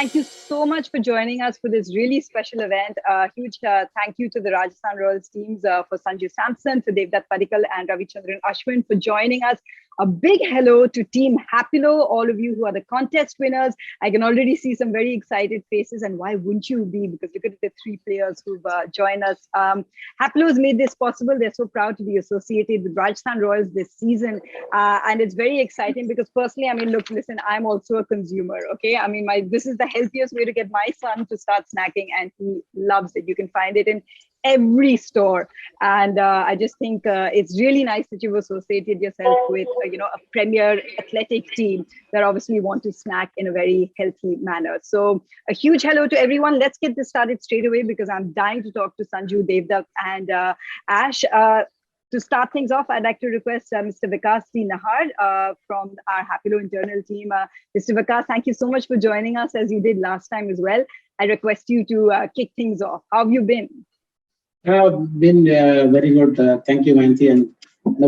thank you so much for joining us for this really special event. Huge thank you to the Rajasthan Royals teams for Sanju Samson, for Devdutt Padikkal and Ravichandran Ashwin for joining us. A big hello to Team Happilo, all of you who are the contest winners. I can already see some very excited faces, and why wouldn't you be? Because look at the three players who've joined us. Happilo has made this possible. They're so proud to be associated with Rajasthan Royals this season. And it's very exciting because personally, I mean, look, listen, I'm also a consumer, okay? I mean, this is the healthiest way to get my son to start snacking, and he loves it. You can find it in every store. And I just think it's really nice that you've associated yourself with, a premier athletic team that obviously want to snack in a very healthy manner. So a huge hello to everyone. Let's get this started straight away because I'm dying to talk to Sanju, Devdutt, and Ash. To start things off, I'd like to request Mr. Vikas T. Nahar from our Happilo internal team. Mr. Vikas, thank you so much for joining us as you did last time as well. I request you to kick things off. How have you been? Been very good. Thank you, Mansi, and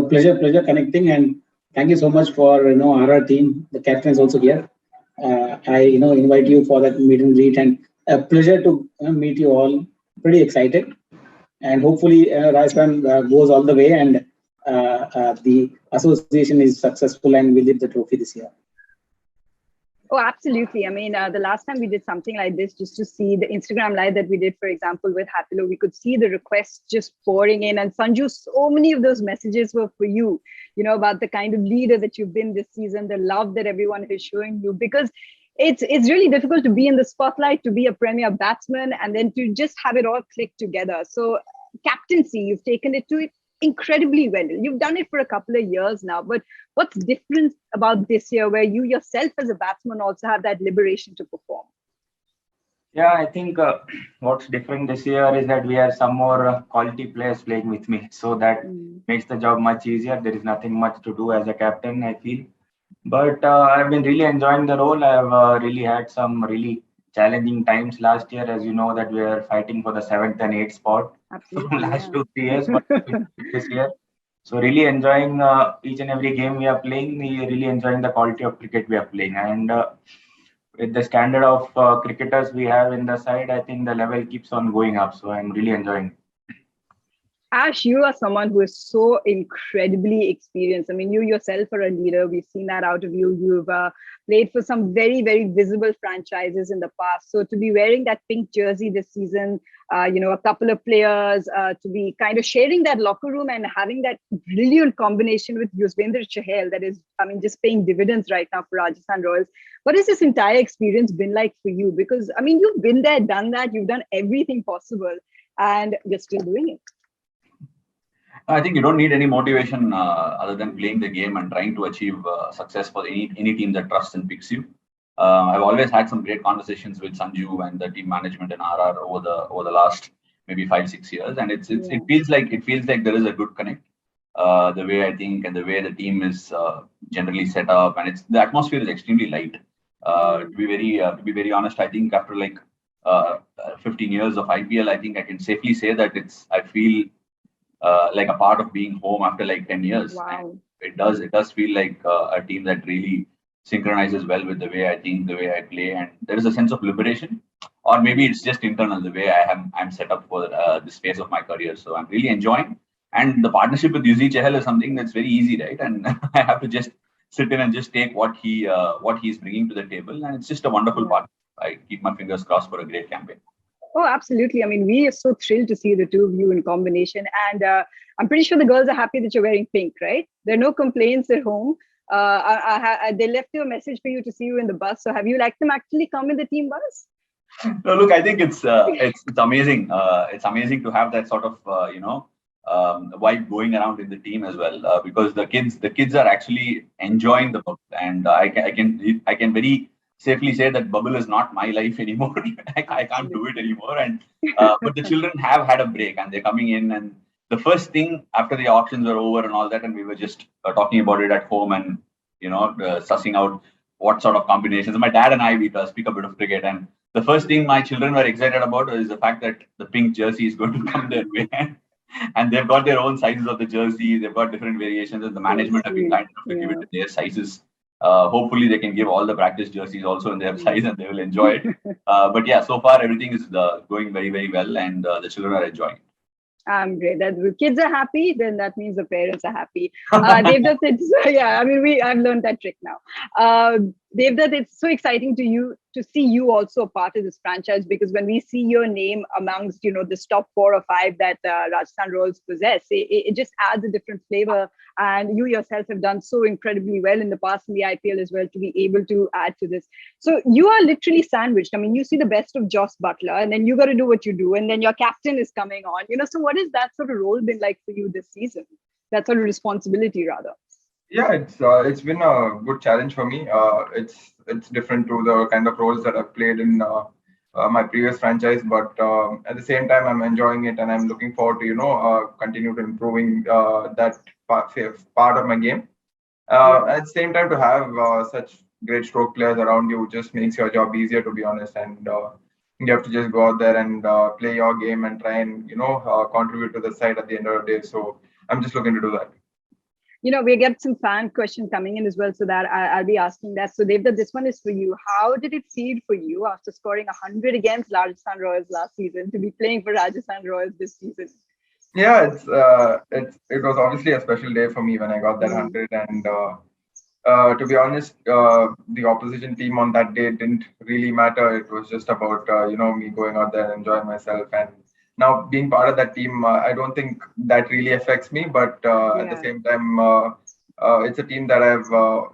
pleasure connecting. And thank you so much for RR team. The captain is also here. I invite you for that meet and greet, and a pleasure to meet you all. Pretty excited, and hopefully Rajasthan goes all the way, and the association is successful, and we lift the trophy this year. Oh, absolutely. I mean, the last time we did something like this, just to see the Instagram live that we did, for example, with Happilo, we could see the requests just pouring in. And Sanju, so many of those messages were for you, about the kind of leader that you've been this season, the love that everyone is showing you, because it's really difficult to be in the spotlight, to be a premier batsman, and then to just have it all click together. So captaincy, you've taken it to it incredibly well. You've done it for a couple of years now, but what's different about this year where you yourself as a batsman also have that liberation to perform? Yeah, I think what's different this year is that we have some more quality players playing with me, so that makes the job much easier. There is nothing much to do as a captain, I feel. But I've been really enjoying the role. I've really had some really challenging times last year, as you know, that we are fighting for the 7th and 8th spot from last 2-3 years, but this year. So really enjoying each and every game we are playing. We really enjoying the quality of cricket we are playing, and with the standard of cricketers we have in the side, I think the level keeps on going up. So I'm really enjoying it. Ash, you are someone who is so incredibly experienced. I mean, you yourself are a leader. We've seen that out of you. You've played for some very, very visible franchises in the past. So to be wearing that pink jersey this season, a couple of players, to be kind of sharing that locker room and having that brilliant combination with Yuzvendra Chahal, that is, I mean, just paying dividends right now for Rajasthan Royals. What has this entire experience been like for you? Because, I mean, you've been there, done that. You've done everything possible, and you're still doing it. I think you don't need any motivation other than playing the game and trying to achieve success for any team that trusts and picks you. I've always had some great conversations with Sanju and the team management and RR over the last maybe 5-6 years, and it feels like there is a good connect. The way I think and the way the team is generally set up, and the atmosphere is extremely light. To be very honest, I think after 15 years of IPL, I think I can safely say that I feel like a part of being home after 10 years. Wow. It does feel like a team that really synchronizes well with the way I think, the way I play, and there is a sense of liberation, or maybe it's just internal, the way I'm set up for this phase of my career. So I'm really enjoying, and the partnership with Yuzi Chahal is something that's very easy, right? And I have to just sit in and just take what he's bringing to the table, and it's just a wonderful partnership. I keep my fingers crossed for a great campaign. Oh, absolutely. I mean, we are so thrilled to see the two of you in combination. And I'm pretty sure the girls are happy that you're wearing pink, right? There are no complaints at home. They left you a message for you to see you in the bus. So have you let them actually come in the team bus? No, look, I think it's amazing. It's amazing to have that sort of, vibe going around in the team as well, because the kids are actually enjoying the bubble. And I can very safely say that bubble is not my life anymore. I can't do it anymore. And but the children have had a break, and they're coming in. And the first thing after the auctions were over and all that, and we were just talking about it at home and sussing out what sort of combinations. My dad and I, we speak a bit of cricket, and the first thing my children were excited about is the fact that the pink jersey is going to come their way. And they've got their own sizes of the jersey. They've got different variations, and the management have been kind enough to give it to their sizes. Hopefully, they can give all the practice jerseys also in their size and they will enjoy it. But yeah, so far everything is going very, very well, and the children are enjoying it. I'm great. That the kids are happy, then that means the parents are happy. Devdutt, yeah. I mean, I've learned that trick now. Devdutt, it's so exciting to see you also a part of this franchise, because when we see your name amongst this top 4 or 5 that Rajasthan Royals possess, it just adds a different flavor. And you yourself have done so incredibly well in the past in the IPL as well to be able to add to this. So you are literally sandwiched. I mean, you see the best of Joss Butler, and then you got to do what you do, and then your captain is coming on. So what has that sort of role been like for you this season? That sort of responsibility, rather. Yeah, it's been a good challenge for me. It's different to the kind of roles that I've played in my previous franchise, but at the same time, I'm enjoying it, and I'm looking forward to continue to improving that part of my game. At the same time, to have such great stroke players around you just makes your job easier, to be honest. And you have to just go out there and play your game and try and contribute to the side at the end of the day. So I'm just looking to do that. We get some fan questions coming in as well, so that I'll be asking that. So Devdutt, this one is for you. How did it feel for you after scoring 100 against Rajasthan Royals last season to be playing for Rajasthan Royals this season? Yeah, it was obviously a special day for me when I got that 100, and to be honest, the opposition team on that day didn't really matter. It was just about me going out there and enjoying myself. And now being part of that team, I don't think that really affects me. But at the same time, it's a team that I've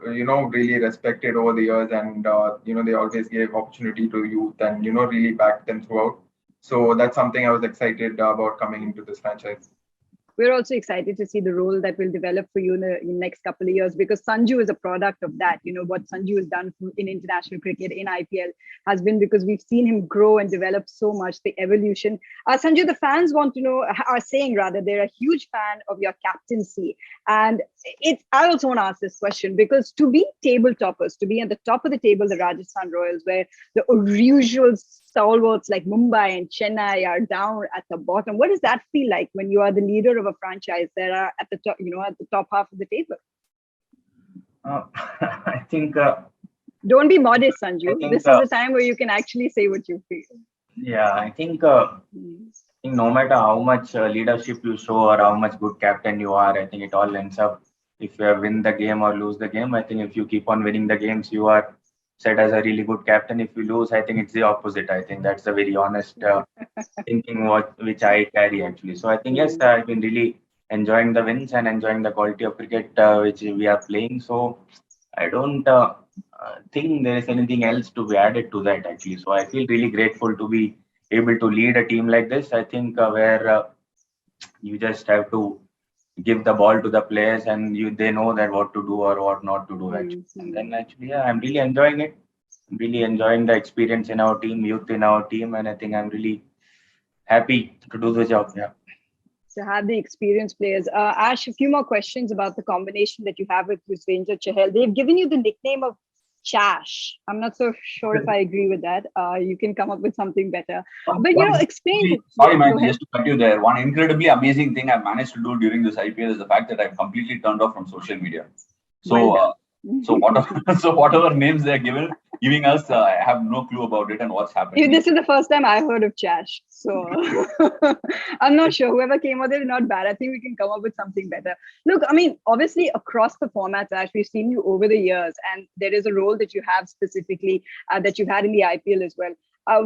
really respected over the years, and they always gave opportunity to youth and really backed them throughout. So that's something I was excited about coming into this franchise. We're also excited to see the role that will develop for you in the next couple of years, because Sanju is a product of that. What Sanju has done in international cricket, in IPL, has been because we've seen him grow and develop so much, the evolution. Sanju, the fans are saying rather, they're a huge fan of your captaincy. And I also want to ask this question, because to be table toppers, to be at the top of the table, the Rajasthan Royals, where the usual stalwarts like Mumbai and Chennai are down at the bottom. What does that feel like when you are the leader of a franchise that are at the top, at the top half of the table? I think. Don't be modest, Sanju. This is a time where you can actually say what you feel. Yeah, I think no matter how much leadership you show or how much good captain you are, I think it all ends up, if you win the game or lose the game. I think if you keep on winning the games, you are set as a really good captain. If you lose, I think it's the opposite. I think that's the very honest thinking which I carry actually. So I think yes, I've been really enjoying the wins and enjoying the quality of cricket which we are playing. So I don't think there is anything else to be added to that actually. So I feel really grateful to be able to lead a team like this. I think where you just have to give the ball to the players and they know that what to do or what not to do actually. And then actually, yeah, I'm really enjoying it. I'm really enjoying the experience in our team, youth in our team, and I think I'm really happy to do the job. Yeah. To have the experienced players. Ash, a few more questions about the combination that you have with Yuzvendra Chahal. They've given you the nickname of Chash. I'm not so sure if I agree with that. You can come up with something better. But explain. Sorry, man, just to cut you there. One incredibly amazing thing I've managed to do during this IPL is the fact that I've completely turned off from social media. So, whatever names they're giving us, I have no clue about it and what's happening. This is the first time I heard of Chash. So I'm not sure. Whoever came out there is not bad. I think we can come up with something better. Look, I mean, obviously across the formats, Ash, we've seen you over the years, and there is a role that you have specifically that you've had in the IPL as well.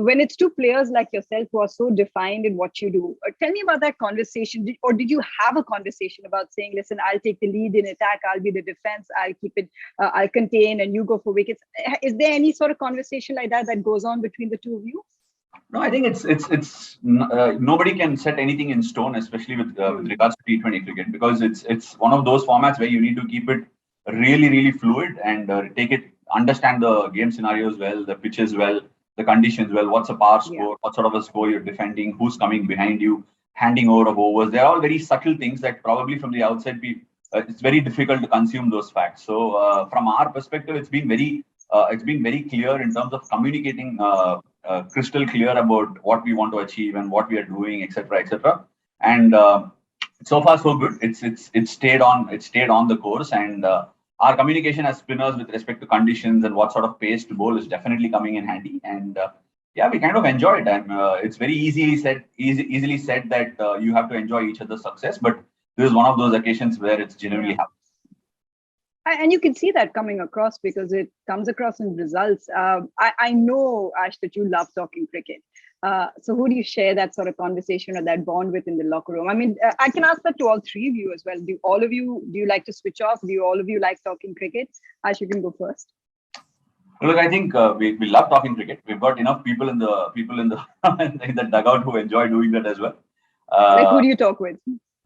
When it's two players like yourself who are so defined in what you do, tell me about that conversation. Did you have a conversation about saying, listen, I'll take the lead in attack, I'll be the defense, I'll keep it, I'll contain, and you go for wickets? Is there any sort of conversation like that goes on between the two of you? No, I think it's nobody can set anything in stone, especially with regards to T20 cricket, because it's one of those formats where you need to keep it really, really fluid and understand the game scenarios well, the pitches well, the conditions well, what's a power score, what sort of a score you're defending, who's coming behind you, handing over of overs. They're all very subtle things that probably from the outside it's very difficult to consume those facts. So from our perspective, it's been very clear in terms of communicating crystal clear about what we want to achieve and what we are doing, etc., etc. And so far so good. It's stayed on the course, and our communication as spinners with respect to conditions and what sort of pace to bowl is definitely coming in handy. And yeah, we kind of enjoy it. And it's very easily said that you have to enjoy each other's success. But this is one of those occasions where it's genuinely happening. And you can see that coming across because it comes across in results. I know, Ash, that you love talking cricket. So who do you share that sort of conversation or that bond with in the locker room? I mean, I can ask that to all three of you as well. Do you like to switch off? Do all of you like talking cricket? Ash, you can go first. Look, I think we love talking cricket. We've got enough people in the in the dugout who enjoy doing that as well. Like who do you talk with?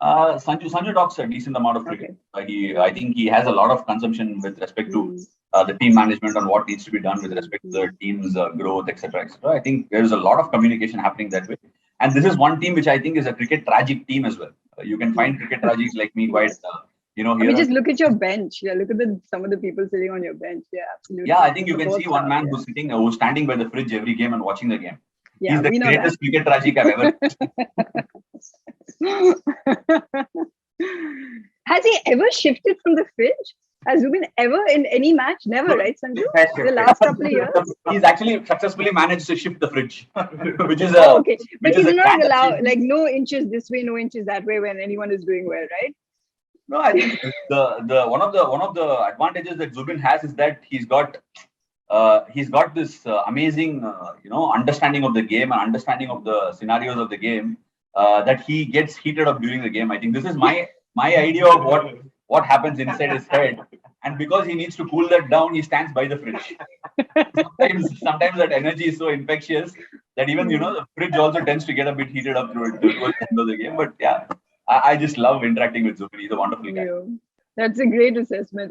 Sanju talks a decent amount of cricket. I think he has a lot of consumption with respect to the team management on what needs to be done with respect to the team's growth, etc., etc. I think there is a lot of communication happening that way. And this is one team which I think is a cricket tragic team as well. You can find cricket tragics like me quite, here. I mean, just look at your bench. Yeah, look at some of the people sitting on your bench. Yeah, absolutely. Yeah, I think you can see one man who's standing by the fridge every game and watching the game. Yeah, he's the greatest cricket tragic I've ever. Has he ever shifted from the fridge? Has Zubin ever in any match? Never, right, Sanju? The last couple of years? He's actually successfully managed to shift the fridge, which is okay. But he's not allowed, like no inches this way, no inches that way when anyone is doing well, right? No, I think the one of the advantages that Zubin has is that he's got this amazing understanding of the game and understanding of the scenarios of the game that he gets heated up during the game. I think this is my idea of what happens inside his head, and because he needs to cool that down, he stands by the fridge. Sometimes that energy is so infectious that even the fridge also tends to get a bit heated up towards the end of the game. But yeah, I just love interacting with Zubin. He's a wonderful guy. Yeah. That's a great assessment.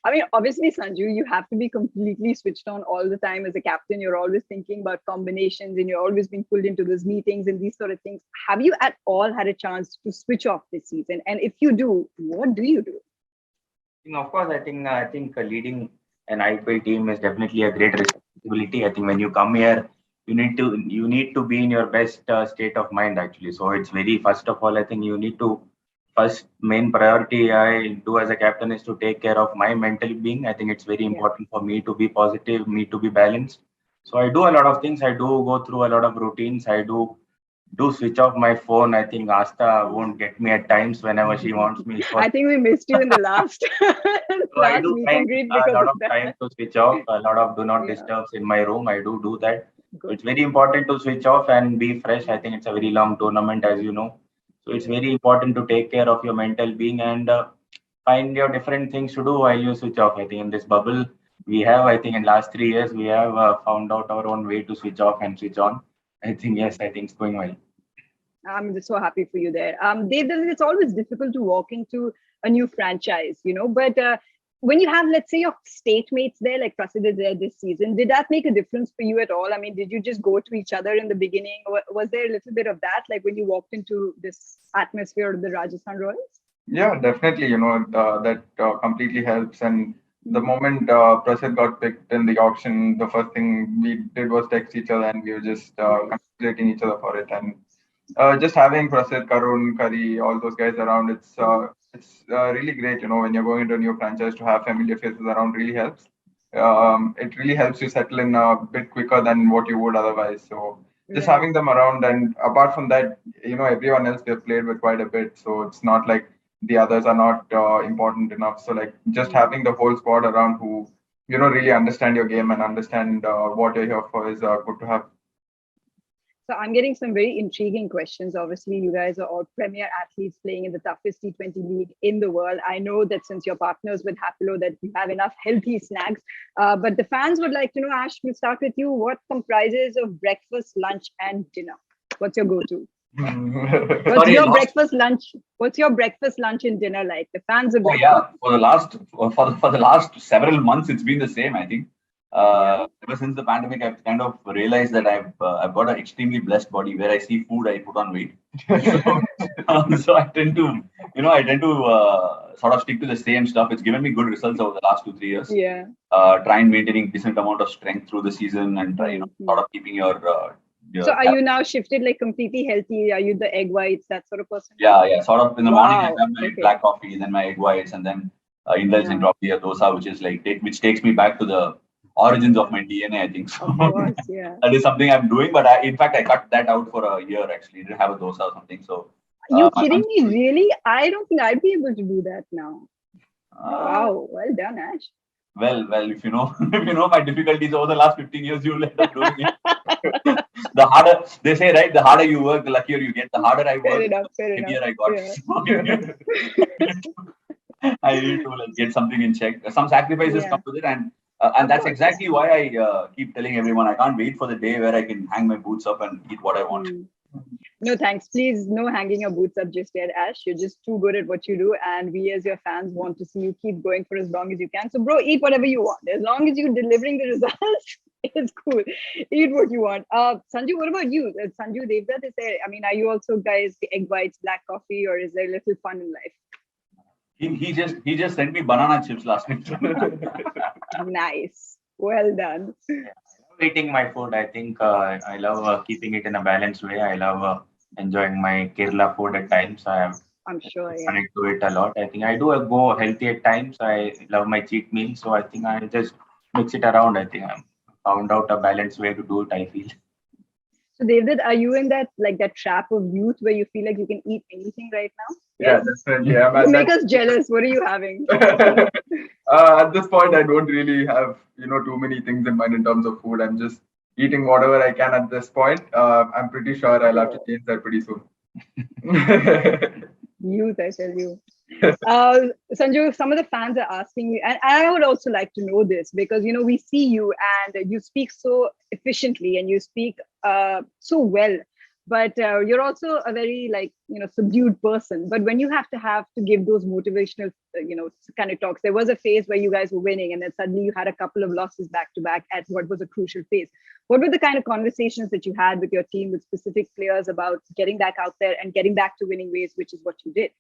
I mean, obviously, Sanju, you have to be completely switched on all the time as a captain. You're always thinking about combinations and you're always being pulled into those meetings and these sort of things. Have you at all had a chance to switch off this season? And if you do, what do you do? Of course, I think leading an IPL team is definitely a great responsibility. I think when you come here, you need to be in your best state of mind, actually. So it's first of all, I think you need to first main priority I do as a captain is to take care of my mental being. I think it's very important for me to be positive, me to be balanced. So I do a lot of things. I do go through a lot of routines. I do switch off my phone. I think Asta won't get me at times whenever she wants me. So I think we missed you in the last, so I do find a lot of time to switch off, a lot of do not disturbs in my room. I do that. So it's very important to switch off and be fresh. I think it's a very long tournament, as you know. So it's very important to take care of your mental being and find your different things to do while you switch off. I think in this bubble, I think in last 3 years, we have found out our own way to switch off and switch on. I think it's going well. I'm just so happy for you there. Dave, it's always difficult to walk into a new franchise, but when you have, let's say, your state mates there, like Prasid is there this season, did that make a difference for you at all? I mean, did you just go to each other in the beginning? Or was there a little bit of that, like when you walked into this atmosphere of the Rajasthan Royals? Yeah, definitely. That completely helps. And the moment Prasid got picked in the auction, the first thing we did was text each other and we were just congratulating each other for it. And just having Prasid, Karun, Kari, all those guys around, it's really great, when you're going into a new franchise to have familiar faces around really helps. It really helps you settle in a bit quicker than what you would otherwise. So just having them around, and apart from that, everyone else we have played with quite a bit. So it's not like the others are not important enough. So like just having the whole squad around who, really understand your game and understand what you're here for is good to have. So I'm getting some very intriguing questions. Obviously, you guys are all premier athletes playing in the toughest T20 league in the world. I know that since you're partners with Happilo, that you have enough healthy snacks. But the fans would like to know, Ash, we'll start with you. What comprises of breakfast, lunch, and dinner? What's your go-to? What's your breakfast, lunch, and dinner like? The fans are. Oh yeah, for the last several months, it's been the same. I think. Ever since the pandemic, I've kind of realized that I've got an extremely blessed body. Where I see food, I put on weight. So I tend to sort of stick to the same stuff. It's given me good results over the last 2-3 years. Yeah. Try and maintaining decent amount of strength through the season and try, sort of keeping your. So are you now shifted like completely healthy? Are you the egg whites, that sort of person? Yeah. Sort of in the morning, I have my black coffee, then my egg whites, and then indulge in probably a dosa, which is like which takes me back to the origins of my DNA, I think. So Of course, yeah. that is something I'm doing, but in fact, I cut that out for a year actually. Didn't have a dosa or something. So You kidding me? Really? I don't think I'd be able to do that now. Wow, well done, Ash. Well, if you know, if you know my difficulties over the last 15 years, you'll end up doing it. The harder, they say, right? The harder you work, the luckier you get. The harder I work, Fair the heavier enough. I got. Yeah. I need to like get something in check. Some sacrifices come with it, and that's course. exactly why I keep telling everyone I can't wait for the day where I can hang my boots up and eat what I want. No, thanks. Please, no hanging your boots up just yet, Ash. You're just too good at what you do, and we as your fans want to see you keep going for as long as you can. So, bro, eat whatever you want. As long as you're delivering the results, it's cool. Eat what you want. Sanju, what about you? Sanju Devdutt, is there? I mean, are you also guys the egg whites, black coffee, or is there a little fun in life? He just sent me banana chips last week. Nice. Well done. Eating my food, I think I love keeping it in a balanced way. I love enjoying my Kerala food at times. I'm sure. Yeah. Connect to it a lot. I think I do go healthy at times. I love my cheat meals, so I think I just mix it around. I think I found out a balanced way to do it, I feel. So Devdutt, are you in that trap of youth where you feel like you can eat anything right now? Yeah, definitely. You make us jealous. What are you having? At this point, I don't really have too many things in mind in terms of food. I'm just eating whatever I can at this point. I'm pretty sure I'll have to change that pretty soon. Youth, I tell you. Sanju, some of the fans are asking me, and I would also like to know this because we see you and you speak so efficiently and you speak so well, but you're also a very subdued person. But when you have to give those motivational kind of talks, there was a phase where you guys were winning and then suddenly you had a couple of losses back to back at what was a crucial phase. What were the kind of conversations that you had with your team, with specific players, about getting back out there and getting back to winning ways, which is what you did?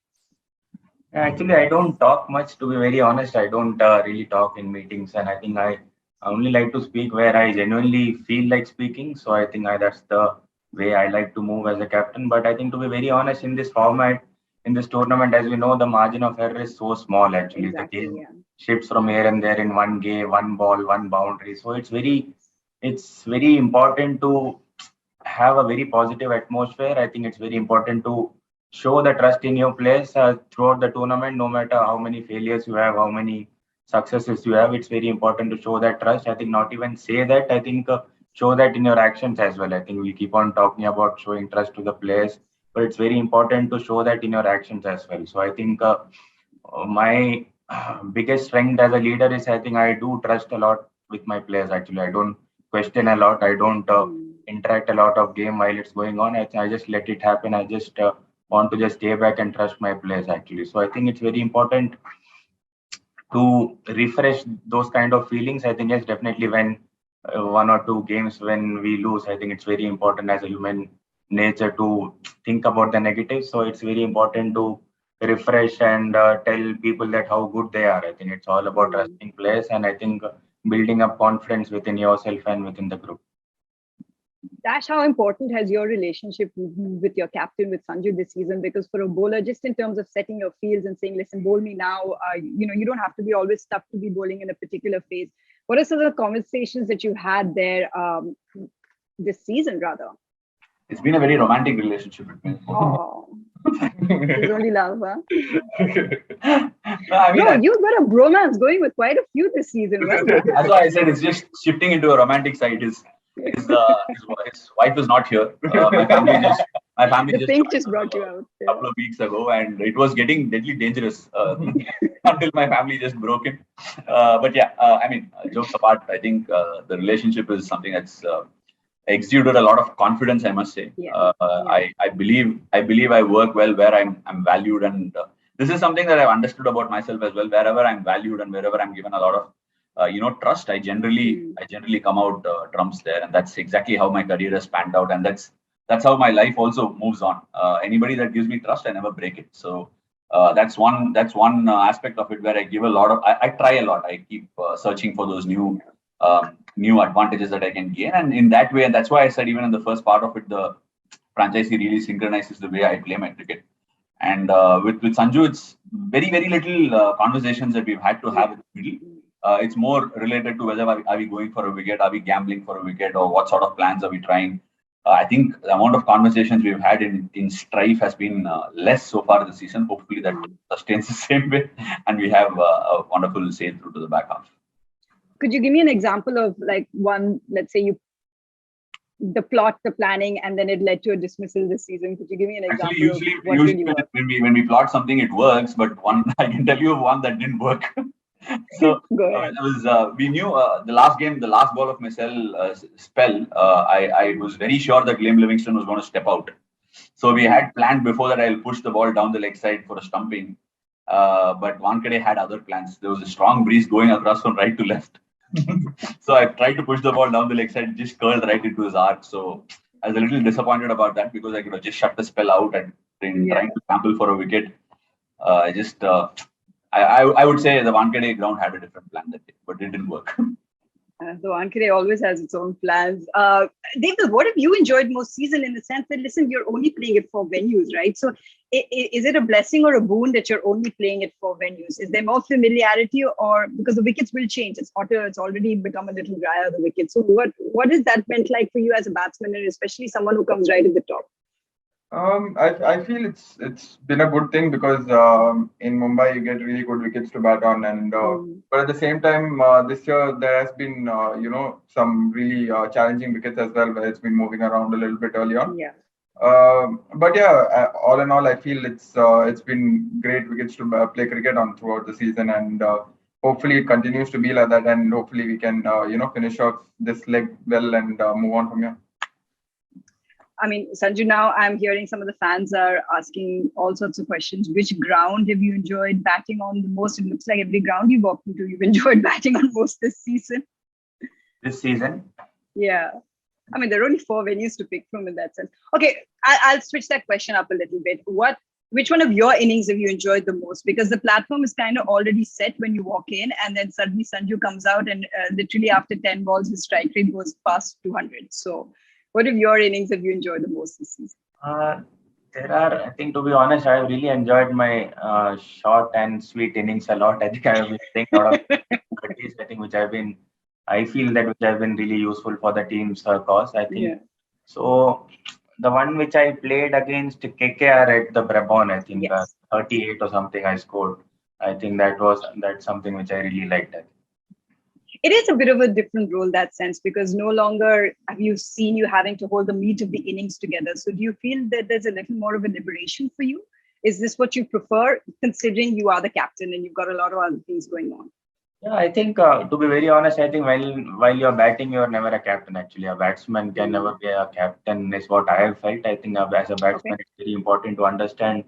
Actually, I don't talk much, to be very honest. I don't really talk in meetings, and I think I only like to speak where I genuinely feel like speaking. So I think that's the way I like to move as a captain. But I think, to be very honest, in this format, in this tournament, as we know, the margin of error is so small. Actually, Exactly, the game shifts from here and there in one game, one ball, one boundary. So it's very important to have a very positive atmosphere. I think it's very important to show the trust in your players throughout the tournament, no matter how many failures you have, how many successes you have. It's very important to show that trust. I think not even say that. I think show that in your actions as well. I think we keep on talking about showing trust to the players, but it's very important to show that in your actions as well. So I think my biggest strength as a leader is I think I do trust a lot with my players. Actually, I don't question a lot. I don't interact a lot of game while it's going on. I just let it happen. I just want to just stay back and trust my players actually. So I think it's very important to refresh those kind of feelings. I think yes, definitely when one or two games when we lose, I think it's very important as a human nature to think about the negatives. So it's very important to refresh and tell people that how good they are. I think it's all about trusting players, and I think building up confidence within yourself and within the group. Dash, how important has your relationship with your captain, with Sanju, this season? Because for a bowler, just in terms of setting your fields and saying, listen, bowl me now, you don't have to be always stuck to be bowling in a particular phase. What are some of the conversations that you had there this season, rather? It's been a very romantic relationship with me. Oh, it's only love, huh? No, I mean, you've got a bromance going with quite a few this season. Well, that's why I said it's just shifting into a romantic side. His wife is not here. My family just brought you out a couple of weeks ago, and it was getting deadly dangerous until my family just broke in. But yeah, I mean, jokes apart, I think the relationship is something that's exuded a lot of confidence, I must say. I believe I work well where I'm valued, and this is something that I've understood about myself as well. Wherever I'm valued and wherever I'm given a lot of trust, I generally come out trumps there, and that's exactly how my career has panned out, and that's how my life also moves on. Anybody that gives me trust, I never break it. So that's one aspect of it where I give a lot of. I try a lot. I keep searching for those new advantages that I can gain, and in that way, and that's why I said even in the first part of it, the franchisee really synchronizes the way I play my cricket. And with Sanju, it's very, very little conversations that we've had to have in the middle. It's more related to whether are we going for a wicket, are we gambling for a wicket, or what sort of plans are we trying. I think the amount of conversations we've had in strife has been less so far this season. Hopefully that sustains the same way, and we have a wonderful sail through to the back half. Could you give me an example of like one, let's say the plot, the planning, and then it led to a dismissal this season? Could you give me an example? Actually, usually when we plot something, it works. But one, I can tell you one that didn't work. So we knew the last game, the last ball of my spell. I was very sure that Liam Livingston was going to step out. So we had planned before that I'll push the ball down the leg side for a stumping. But Wankhede had other plans. There was a strong breeze going across from right to left. So I tried to push the ball down the leg side, just curled right into his arc. So I was a little disappointed about that because I could have just shut the spell out and trying to sample for a wicket. I would say the Wankhede ground had a different plan that day, but it didn't work. So Wankhede always has its own plans. David, what have you enjoyed most season in the sense that, listen, you're only playing it for venues, right? So is it a blessing or a boon that you're only playing it for venues? Is there more familiarity, or because the wickets will change? It's hotter, it's already become a little drier, the wicket. So what has that meant like for you as a batsman, and especially someone who comes right at the top? I feel it's been a good thing because in Mumbai you get really good wickets to bat on, and but at the same time this year there has been some really challenging wickets as well, where it's been moving around a little bit early on. Yeah. But yeah, all in all, I feel it's been great wickets to play cricket on throughout the season, and hopefully it continues to be like that, and hopefully we can finish off this leg well and move on from here. I mean, Sanju, now I'm hearing some of the fans are asking all sorts of questions. Which ground have you enjoyed batting on the most? It looks like every ground you've walked into, you've enjoyed batting on most this season. This season? Yeah. I mean, there are only 4 venues to pick from in that sense. Okay, I'll switch that question up a little bit. Which one of your innings have you enjoyed the most? Because the platform is kind of already set when you walk in, and then suddenly Sanju comes out and literally after 10 balls, his strike rate goes past 200. So what of your innings have you enjoyed the most this season? There are, I think, to be honest, I really enjoyed my short and sweet innings a lot. I think I have been playing a lot of 30s, I think, I feel that which have been really useful for the team's cause, I think. Yeah. So the one which I played against KKR at the Brabant, I think 38 or something I scored. I think that's something which I really liked. It is a bit of a different role, that sense, because no longer have you seen you having to hold the meat of the innings together. So do you feel that there's a little more of a liberation for you? Is this what you prefer, considering you are the captain and you've got a lot of other things going on? Yeah, I think to be very honest, I think while you're batting, you're never a captain. Actually, a batsman can never be a captain, is what I have felt. I think as a batsman, it's very important to understand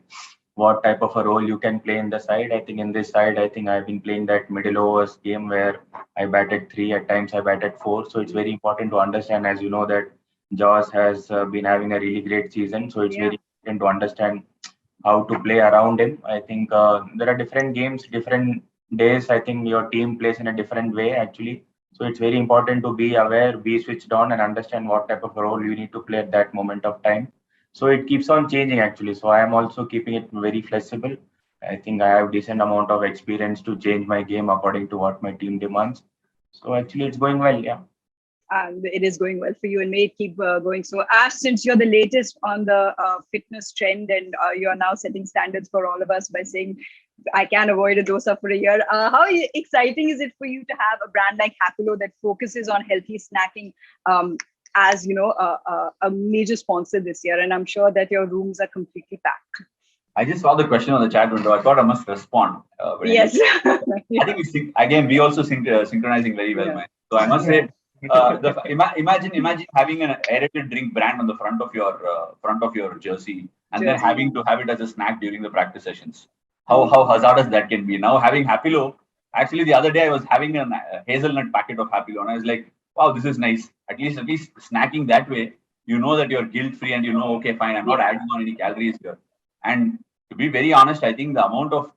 what type of a role you can play in the side. I think in this side, I think I've been playing that middle overs game where I batted 3, at times I batted 4. So it's very important to understand, as you know, that Jaws has been having a really great season. So it's very important to understand how to play around him. I think there are different games, different days. I think your team plays in a different way, actually. So it's very important to be aware, be switched on, and understand what type of a role you need to play at that moment of time. So it keeps on changing, actually. So I am also keeping it very flexible. I think I have decent amount of experience to change my game according to what my team demands. So actually it's going well, yeah. It is going well for you, and may it keep going. So Ash, since you're the latest on the fitness trend, and you're now setting standards for all of us by saying, I can avoid a dosa for a year. How exciting is it for you to have a brand like Happilo that focuses on healthy snacking as a major sponsor this year? And I'm sure that your rooms are completely packed. I just saw the question on the chat window. I thought I must respond. Yes. I think we also synchronizing very well, man. So I must say, imagine having an aerated drink brand on the front of your jersey, and then having to have it as a snack during the practice sessions. How hazardous that can be. Now having Happilo, actually the other day I was having a hazelnut packet of Happilo, and I was like, wow, this is nice. At least snacking that way, you know that you're guilt free, and you know, okay, fine, I'm not adding on any calories here. And to be very honest, I think the amount of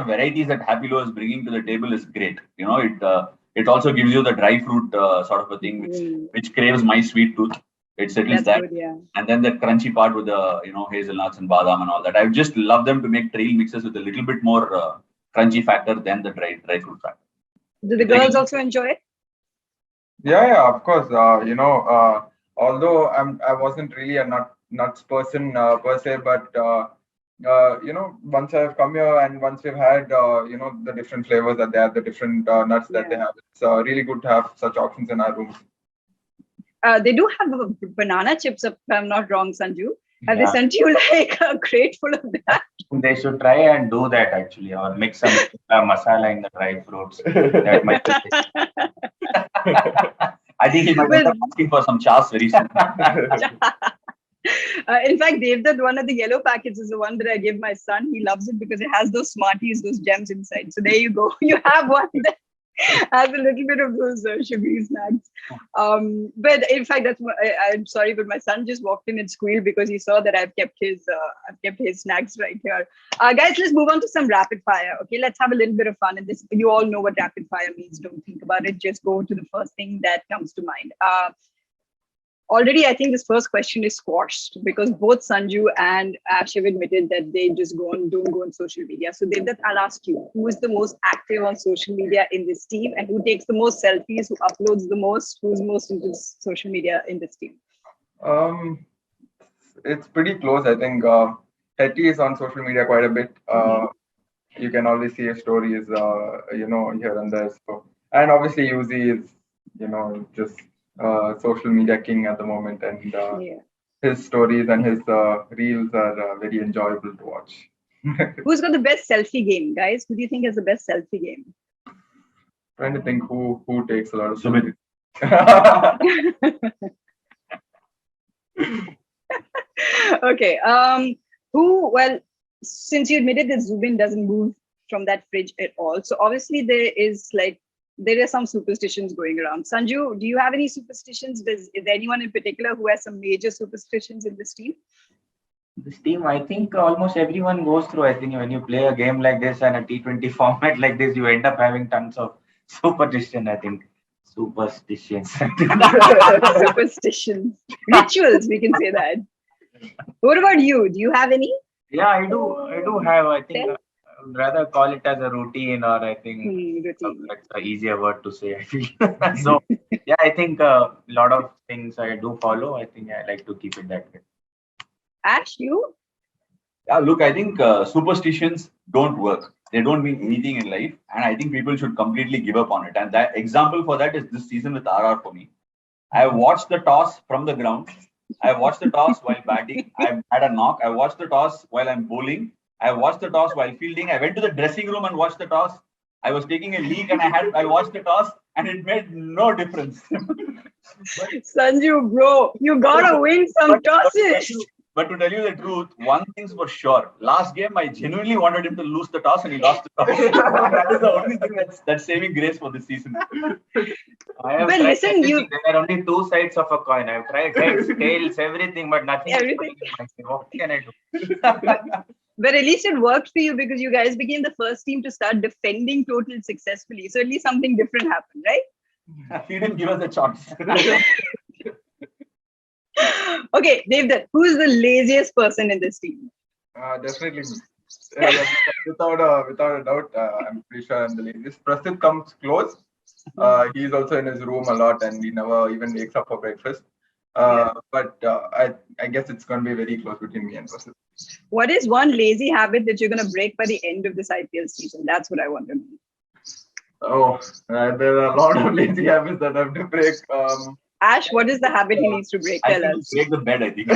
varieties that Happilo is bringing to the table is great. You know, it also gives you the dry fruit sort of a thing, which craves my sweet tooth. It settles That's that. good, yeah. And then the crunchy part with the, hazelnuts and badam and all that. I just love them to make trail mixes with a little bit more crunchy factor than the dry fruit factor. Do the girls also enjoy it? Yeah, of course. Although I wasn't really a nuts person per se, but once I've come here and once we've had the different flavors that they have, the different nuts that they have, it's really good to have such options in our rooms. They do have banana chips, if I'm not wrong, Sanju. Have they sent you like a crate full of that? They should try and do that actually, or mix some masala in the dry fruits. That might be I think he might end up asking for some chas very soon. In fact, Devdutt, one of the yellow packets is the one that I give my son. He loves it because it has those Smarties, those gems inside. So there you go. You have one that has a little bit of those sugary snacks. But in fact, I'm sorry, but my son just walked in and squealed because he saw that I've kept his snacks right here. Guys, let's move on to some rapid fire. Okay, let's have a little bit of fun. And this, you all know what rapid fire means. Don't think about it. Just go to the first thing that comes to mind. Already, I think this first question is squashed because both Sanju and Ash have admitted that they just don't go on social media. So Devdutt, I'll ask you, who is the most active on social media in this team and who takes the most selfies, who uploads the most, who's most into social media in this team? It's pretty close. I think Hetty is on social media quite a bit. You can always see his stories, here and there. So, and obviously Yuzi is, just social media king at the moment, and his stories and his reels are very enjoyable to watch. Who's got the best selfie game, guys? Who do you think has the best selfie game? Trying to think who takes a lot of Sumit. Okay. Well, since you admitted that Zubin doesn't move from that fridge at all, so obviously there are some superstitions going around. Sanju, do you have any superstitions? Is there anyone in particular who has some major superstitions in this team? This team, I think almost everyone goes through. I think when you play a game like this and a T20 format like this, you end up having tons of superstition. I think superstitions. Superstitions, rituals. We can say that. What about you? Do you have any? Yeah, I do have. I think I would rather call it as a routine, or I think that's an easier word to say. I feel so. Yeah, I think a lot of things I do follow. I think I like to keep it that way. Ash, you? Yeah, look, I think superstitions don't work. They don't mean anything in life, and I think people should completely give up on it. And that example for that is this season with RR for me. I watched the toss from the ground. I watched the toss while batting. I had a knock. I watched the toss while I'm bowling. I watched the toss while fielding. I went to the dressing room and watched the toss. I was taking a leak and I watched the toss, and it made no difference. Sanju, bro, you gotta win some tosses. But to tell you the truth, one thing's for sure. Last game, I genuinely wanted him to lose the toss, and he lost the toss. That is the only thing that's saving grace for this season. But listen, there are only two sides of a coin. I've tried heads, tails, everything, but nothing. Everything. What can I do? But at least it worked for you because you guys became the first team to start defending total successfully. So at least something different happened, right? He didn't give us a chance. Okay, Devdutt, who is the laziest person in this team? Definitely me. Without a doubt, I'm pretty sure I'm the laziest. Prasid comes close. He's also in his room a lot, and he never even wakes up for breakfast. But I guess it's going to be very close between me and Prasid. What is one lazy habit that you're going to break by the end of this IPL season? That's what I want to know. Oh, there are a lot of lazy habits that I have to break. Ash, what is the habit he needs to break? Tell us. Break the bed, I think.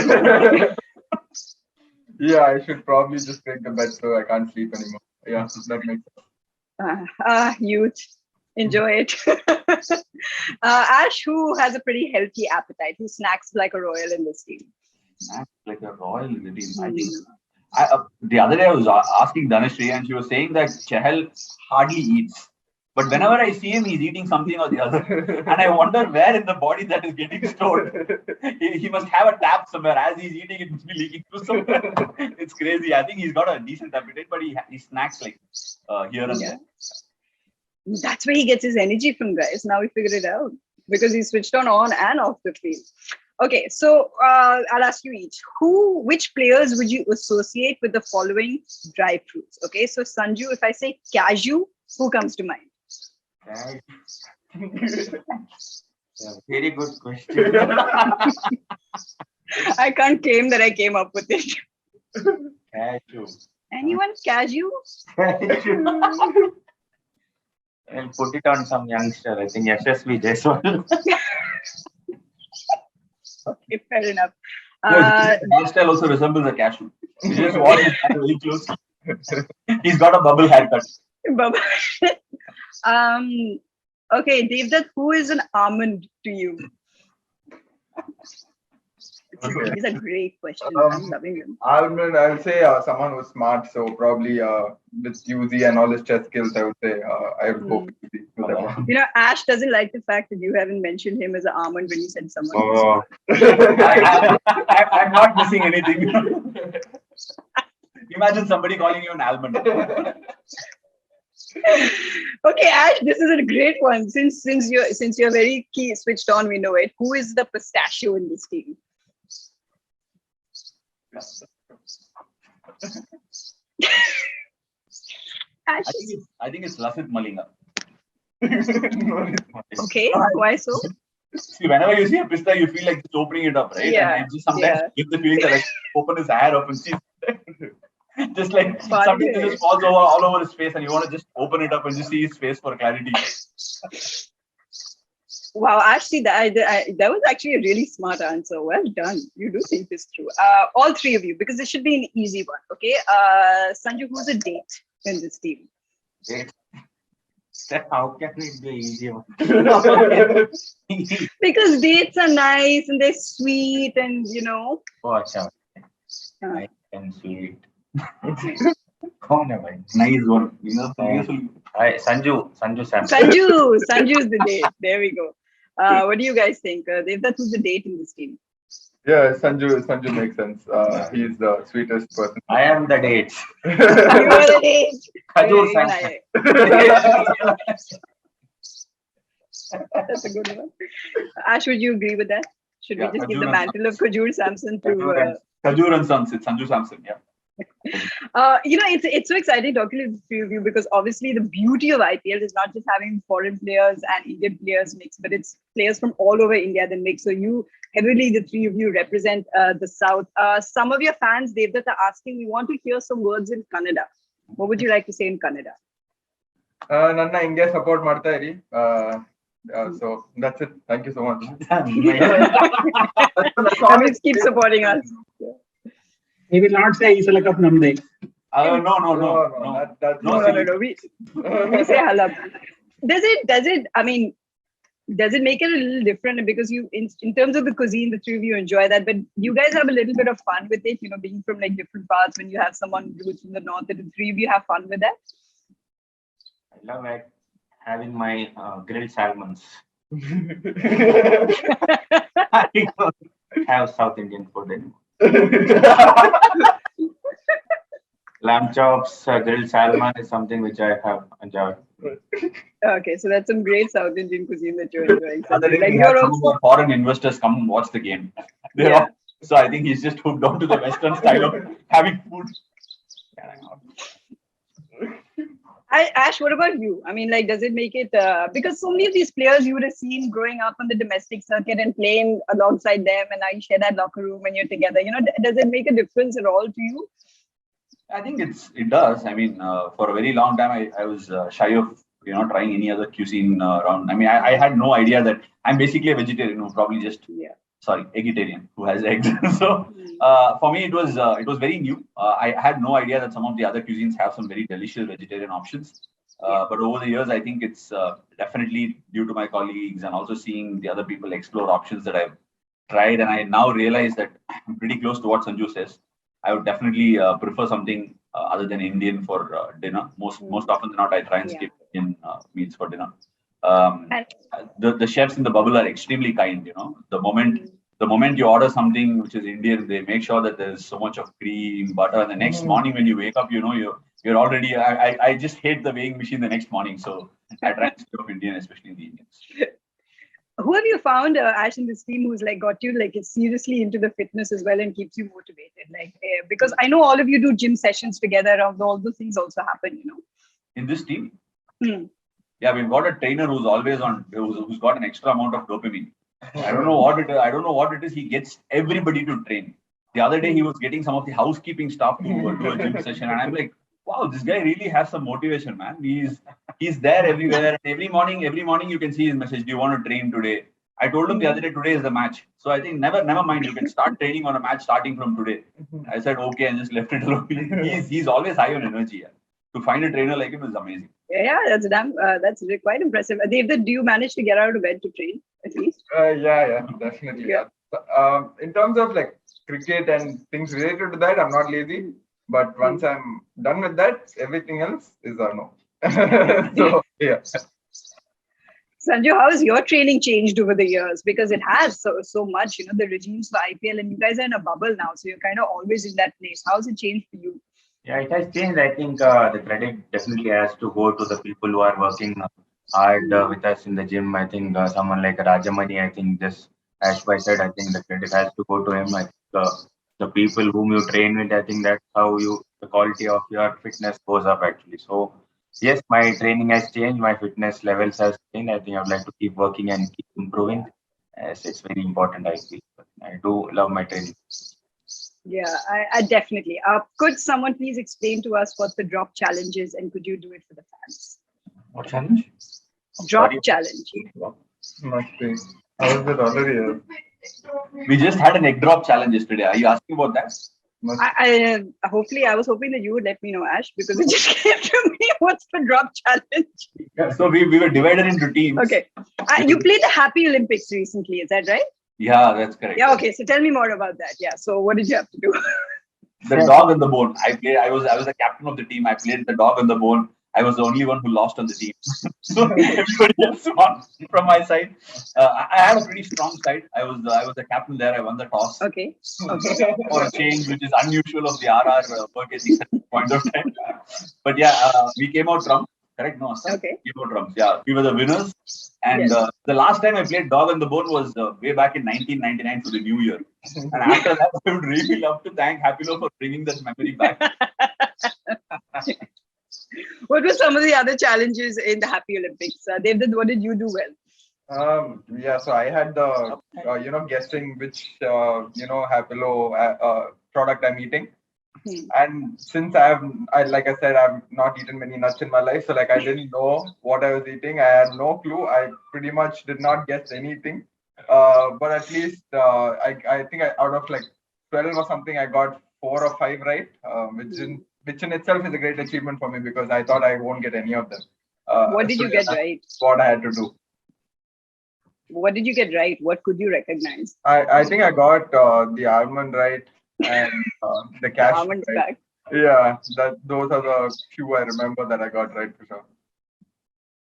Yeah, I should probably just break the bed so I can't sleep anymore. Yeah, that makes sense. Youth. Enjoy it. Ash, who has a pretty healthy appetite, who snacks like a royal in this team? Snacks like a royal in the team. I think the other day I was asking Dhanashree, and she was saying that Chahal hardly eats. But whenever I see him, he's eating something or the other. And I wonder where in the body that is getting stored. He must have a tap somewhere. As he's eating, it must be leaking through somewhere. It's crazy. I think he's got a decent appetite, but he snacks like here and there. That's where he gets his energy from, guys. Now we figured it out. Because he switched on and off the field. Okay, so I'll ask you each. Which players would you associate with the following dry fruits? Okay, so Sanju, if I say cashew, who comes to mind? Very good question. I can't claim that I came up with it. Cashew. Anyone cashew? I'll put it on some youngster. I think SSV Jaiswal. Okay, fair enough. Hairstyle also resembles a cashew. You just watch it very closely. He's got a bubble haircut. Okay, Devdutt, who is an almond to you? Okay. These are great questions. I'm loving them. I would say someone who's smart. So probably with UZ and all his chess skills, I would say I would go for UZ with that one. You know, Ash doesn't like the fact that you haven't mentioned him as an almond when you said someone. Oh, I'm not missing anything. Imagine somebody calling you an almond. Okay, Ash, this is a great one. Since you're very key switched on, we know it. Who is the pistachio in this team? Ash. I think it's Lasit Malinga. Okay, why so? See, whenever you see a pista, you feel like just opening it up, right? Yeah, And just sometimes you get the feeling that like open his hair up and see, just like something that just falls over all over his face, and you want to just open it up and just see his face for clarity. Wow, actually, that was actually a really smart answer. Well done. You do think this through. All three of you, because this should be an easy one. Okay, Sanju, who's a date in this team? date. How can it be easier? Because dates are nice and they're sweet, and you know. Watch out. Nice and sweet. Nice one. Sanju Samson. Sanju's the date. There we go. What do you guys think? Devdutt, who's the date in this team? Yeah, Sanju makes sense. He's the sweetest person. I am the date. You are the date. Khajur Even Samson. That's a good one. Ash, would you agree with that? Should we just give the Khajur mantle of Khajur Samson to? Khajur and Sons. It's Sanju Samson. Yeah. You know, it's so exciting talking to the three of you, because obviously the beauty of IPL is not just having foreign players and Indian players mix, but it's players from all over India that mix. So you heavily, the three of you represent the South. Some of your fans, Devdutt, are asking, we want to hear some words in Kannada. What would you like to say in Kannada? ನನ್ನ ಹಿಂಗೆ support ಮಾಡ್ತಾ ಇರಿ. So that's it. Thank you so much. Please keep supporting us. He will not say Isala Cup Namde. No. No. We say halab. Does it? I mean, does it make it a little different? Because you, in terms of the cuisine, the three of you enjoy that, but you guys have a little bit of fun with it. You know, being from like different parts. When you have someone who's from the north, the three of you have fun with that. I love having my grilled salmons. I don't have South Indian food anymore. Lamb chops, grilled salmon is something which I have enjoyed. Okay, so that's some great South Indian cuisine that you're enjoying. Like some of our foreign investors come and watch the game. So I think he's just hooked on to the Western style of having food. Ash, what about you? I mean, like, does it make it, because so many of these players you would have seen growing up on the domestic circuit and playing alongside them, and now you share that locker room and you're together, you know, does it make a difference at all to you? I think it does. I mean, for a very long time, I was shy of, trying any other cuisine around. I mean, I had no idea that I'm basically a vegetarian who probably just, vegetarian who has eggs. So for me, it was very new. I had no idea that some of the other cuisines have some very delicious vegetarian options. But over the years, I think it's definitely due to my colleagues and also seeing the other people explore options that I've tried. And I now realize that I'm pretty close to what Sanju says. I would definitely prefer something other than Indian for dinner. Most often than not, I try and skip Indian meals for dinner. The chefs in the bubble are extremely kind. The moment you order something which is Indian, they make sure that there's so much of cream, butter. And the next morning when you wake up, you're already. I just hate the weighing machine the next morning, so I try and skip Indian, especially the Indians. Who have you found, Ash, in this team who's like got you like seriously into the fitness as well and keeps you motivated? Like, because I know all of you do gym sessions together. All those things also happen, In this team? Hmm. Yeah, we've got a trainer who's always on, who's got an extra amount of dopamine. I don't know what it is. I don't know what it is. He gets everybody to train. The other day, he was getting some of the housekeeping staff to do a gym session, and I'm like, wow, this guy really has some motivation, man. He's there everywhere. Every morning you can see his message. Do you want to train today? I told him the other day, today is the match. So I think never mind. You can start training on a match starting from today. I said okay and just left it alone. He's always high on energy. Yeah. To find a trainer like him is amazing. Yeah, that's quite impressive. David, do you manage to get out of bed to train at least? Yeah, definitely. Yeah. In terms of like cricket and things related to that, I'm not lazy. But once I'm done with that, everything else is a no. So yeah. Sanju, how has your training changed over the years? Because it has so much, the regimes for IPL, and you guys are in a bubble now, so you're kind of always in that place. How has it changed for you? Yeah, it has changed. I think the credit definitely has to go to the people who are working hard with us in the gym. I think someone like Rajamani, I think just as I said, I think the credit has to go to him. I think the people whom you train with, I think that's how the quality of your fitness goes up actually. So yes, my training has changed, my fitness levels has changed. I think I would like to keep working and keep improving. As it's very important, I feel. I do love my training. Yeah, I definitely. Could someone please explain to us what the drop challenge is, and could you do it for the fans? What challenge? Drop challenge. Must be. How is it already? We just had an egg drop challenge yesterday. Are you asking about that? Hopefully, I was hoping that you would let me know, Ash, because it just came to me. What's the drop challenge? Yeah, so we were divided into teams. Okay. You played the Happy Olympics recently, is that right? Yeah, that's correct. Yeah, okay. So tell me more about that. Yeah. So what did you have to do? The dog on the bone. I was the captain of the team. I played the dog on the bone. I was the only one who lost on the team. So everybody else won from my side. I had a pretty strong side. I was the captain there. I won the toss. Okay. For a change, which is unusual of the RR work ethics at this point of time. But yeah, we came out trumps. Correct? No, sir? Okay. We came out trumps. Yeah, we were the winners. And the last time I played Dog on the Bone was way back in 1999 for the New Year. And after that, I would really love to thank Happilo for bringing that memory back. What were some of the other challenges in the Happy Olympics? David, what did you do well? Yeah, so I had the guessing which Happilo product I'm eating. And since like I said, I've not eaten many nuts in my life, so like I didn't know what I was eating. I had no clue. I pretty much did not guess anything. But at least I think out of like 12 or something, I got 4 or 5 right, which in itself is a great achievement for me because I thought I won't get any of them. What did you get right? What I had to do. What did you get right? What could you recognize? I think I got the almond right and the cashew almonds right. Back. Yeah, those are the few I remember that I got right for sure.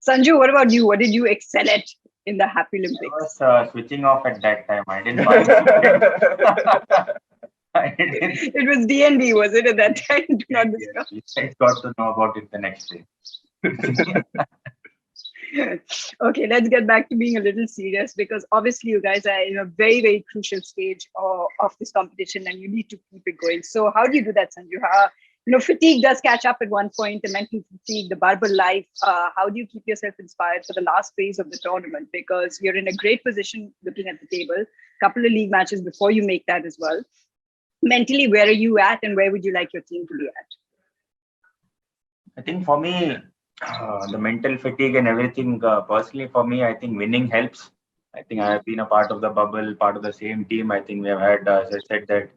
Sanju, what about you? What did you excel at in the Happy Olympics? I was switching off at that time. I didn't participate. It was DND, was it, at that time? Do not discuss. I got to know about it the next day. Okay, let's get back to being a little serious because obviously you guys are in a very, very crucial stage of this competition and you need to keep it going. So how do you do that, Sanju? Fatigue does catch up at one point, the mental fatigue, the barbell life. How do you keep yourself inspired for the last phase of the tournament? Because you're in a great position looking at the table, couple of league matches before you make that as well. Mentally, where are you at and where would you like your team to be at? I think for me, the mental fatigue and everything, personally for me, I think winning helps. I think I have been a part of the bubble, part of the same team. I think we have had, as I said, that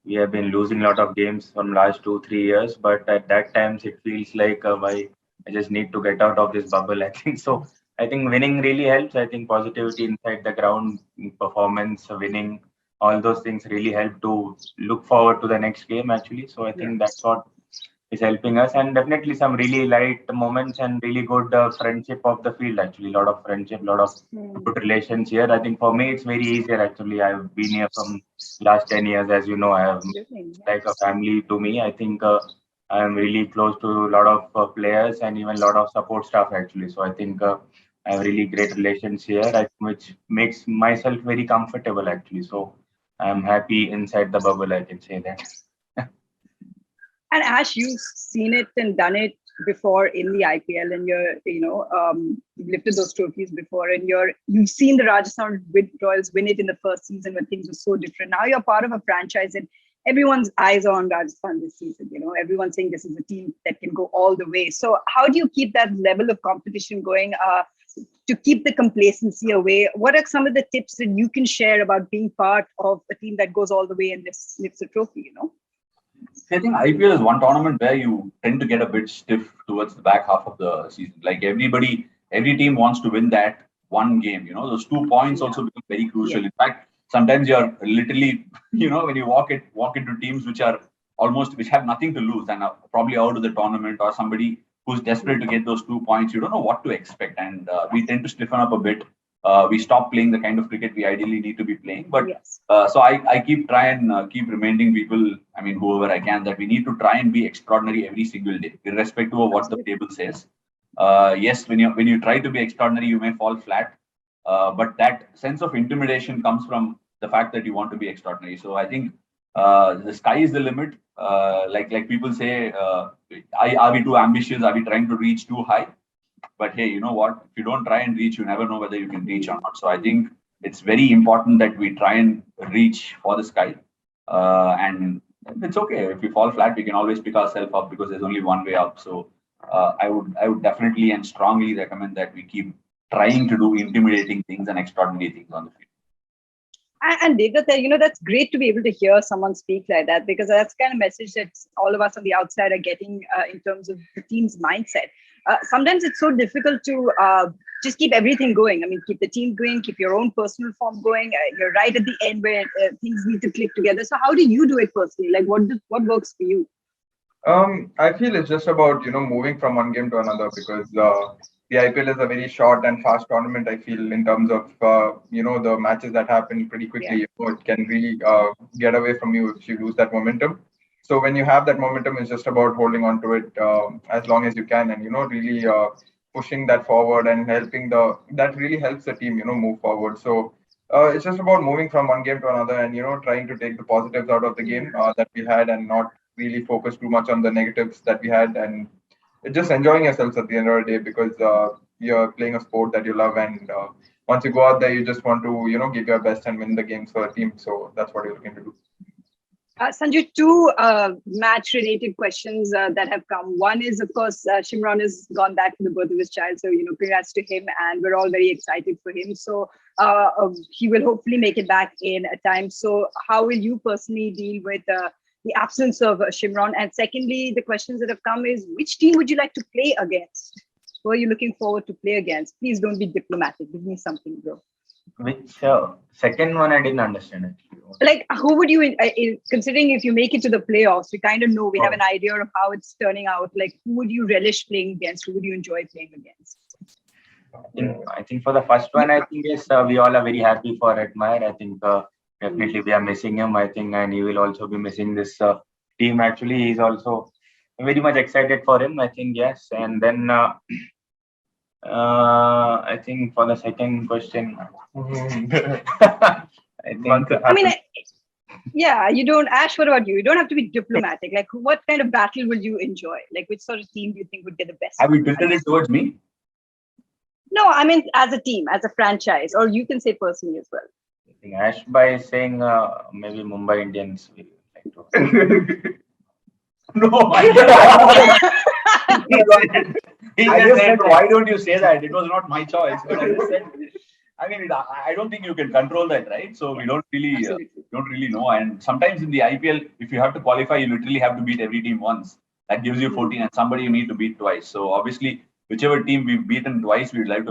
we have been losing a lot of games from last 2-3 years. But at that times, it feels like why I just need to get out of this bubble. I think so. I think winning really helps. I think positivity inside the ground, performance, winning, all those things really help to look forward to the next game actually. So I think that's what is helping us, and definitely some really light moments and really good friendship of the field actually. A lot of friendship, a lot of good relations here. I think for me it's very easier actually. I've been here from last 10 years, as you know. I have like a family to me. I think I am really close to a lot of players and even a lot of support staff actually. So I think I have really great relations here, which makes myself very comfortable actually. So I'm happy inside the bubble, I can say that. And Ash, you've seen it and done it before in the IPL, and you've lifted those trophies before, and you've seen the Rajasthan Royals win it in the first season when things were so different. Now you're part of a franchise, and everyone's eyes are on Rajasthan this season. Everyone's saying this is a team that can go all the way. So how do you keep that level of competition going? To keep the complacency away, what are some of the tips that you can share about being part of a team that goes all the way and lifts the trophy? I think IPL is one tournament where you tend to get a bit stiff towards the back half of the season. Like every team wants to win that one game. Those 2 points also become very crucial. Yeah. In fact, sometimes you're literally, when you walk into teams which have nothing to lose and are probably out of the tournament, or somebody who's desperate to get those 2 points, you don't know what to expect, and we tend to stiffen up a bit. We stop playing the kind of cricket we ideally need to be playing. But yes. So I keep reminding people, whoever I can, that we need to try and be extraordinary every single day, irrespective of what the table says. Yes, when you try to be extraordinary, you may fall flat. But that sense of intimidation comes from the fact that you want to be extraordinary. So I think the sky is the limit. Like people say, are we too ambitious? Are we trying to reach too high? But hey, you know what? If you don't try and reach, you never know whether you can reach or not. So I think it's very important that we try and reach for the sky. And it's okay if we fall flat, we can always pick ourselves up, because there's only one way up. So I would definitely and strongly recommend that we keep trying to do intimidating things and extraordinary things on the field. And Devdutt, that's great to be able to hear someone speak like that, because that's the kind of message that all of us on the outside are getting in terms of the team's mindset. Sometimes it's so difficult to just keep everything going. Keep the team going, keep your own personal form going. You're right at the end where things need to click together. So how do you do it personally? Like what works for you? I feel it's just about, moving from one game to another, because the IPL is a very short and fast tournament. I feel in terms of, the matches that happen pretty quickly, it can really get away from you if you lose that momentum. So when you have that momentum, it's just about holding on to it as long as you can, and, really pushing that forward and that really helps the team, move forward. So it's just about moving from one game to another, and, trying to take the positives out of the game that we had, and not really focus too much on the negatives that we had, and just enjoying yourselves at the end of the day, because you're playing a sport that you love, and once you go out there, you just want to give your best and win the games for a team. So that's what you're looking to do. Sanju, two match-related questions that have come. One is, of course, Shimron has gone back for the birth of his child, so congrats to him, and we're all very excited for him. So he will hopefully make it back in a time. So how will you personally deal with the absence of Shimron? And secondly, the questions that have come is, which team would you like to play against? Who are you looking forward to play against? Please don't be diplomatic. Give me something, bro. Which second one I didn't understand it. Like, who would you, considering if you make it to the playoffs, we kind of know, we have an idea of how it's turning out. Like, who would you relish playing against? Who would you enjoy playing against? I think for the first one, I think yes, we all are very happy for Admire. I think definitely we are missing him. I think, and he will also be missing this team. Actually, he's also very much excited for him. I think yes, and then I think for the second question, yeah, you don't. Ash, what about you? You don't have to be diplomatic. Like, what kind of battle will you enjoy? Like, which sort of team do you think would get the best? Have you tilted it towards me? No, I mean as a team, as a franchise, or you can say personally as well. I think Ash by saying maybe Mumbai Indians will like to. No, I just said, why don't you say that? It was not my choice, but I just said, I don't think you can control that, right? So we don't really know. And sometimes in the IPL, if you have to qualify, you literally have to beat every team once. That gives you 14, and somebody you need to beat twice. So obviously, whichever team we've beaten twice, we'd like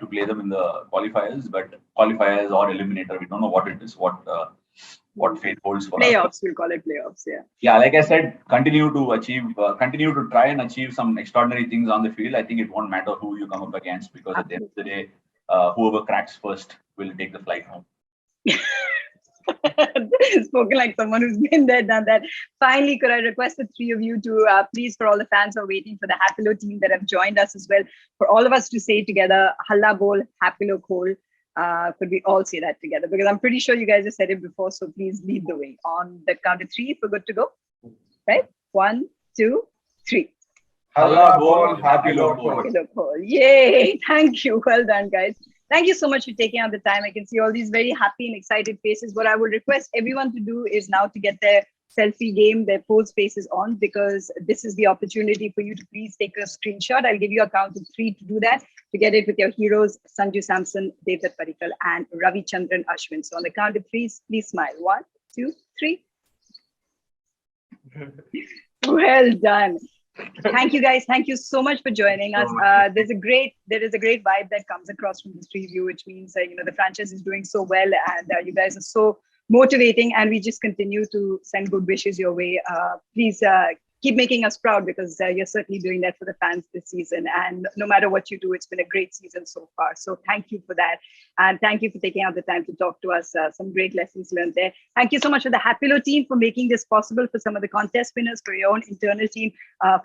to play them in the qualifiers. But qualifiers or eliminator, we don't know what it is, what fate holds for playoffs, us. we'll call it playoffs. Yeah, like I said, continue to try and achieve some extraordinary things on the field. I think it won't matter who you come up against, because at the end of the day, whoever cracks first will take the flight home. Spoken like someone who's been there, done that. Finally, could I request the three of you to please, for all the fans who are waiting, for the Happilo team that have joined us as well, for all of us to say together, Halla Bol, Happilo Khol. Could we all say that together? Because I'm pretty sure you guys have said it before, so please lead the way. On the count of three, if we're good to go. Right? 1, 2, 3. Halla Bol, Happilo Khol. Happilo Khol. Yay! Thank you. Well done, guys. Thank you so much for taking out the time. I can see all these very happy and excited faces. What I would request everyone to do is now to get their selfie game, their pose faces on, because this is the opportunity for you to please take a screenshot. I'll give you a count of 3 to do that, to get it with your heroes, Sanju Samson, Devdutt Padikkal, and Ravichandran Ashwin. So on the count of 3, please smile. 1, 2, 3. Well done. Thank you, guys. Thank you so much for joining us. There is a great vibe that comes across from this preview, which means the franchise is doing so well, and you guys are so motivating, and we just continue to send good wishes your way. Please keep making us proud, because you're certainly doing that for the fans this season. And no matter what you do, it's been a great season so far. So thank you for that. And thank you for taking out the time to talk to us. Some great lessons learned there. Thank you so much for the Happilo team for making this possible, for some of the contest winners, for your own internal team,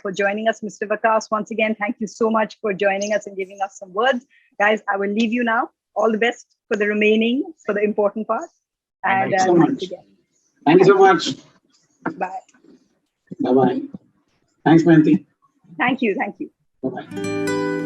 for joining us. Mr. Vakas, once again, thank you so much for joining us and giving us some words. Guys, I will leave you now. All the best for the remaining, for the important part. And Thank you so much. again. Thank you so much. Bye. Bye-bye. Thanks, Manti. Thank you. Bye-bye.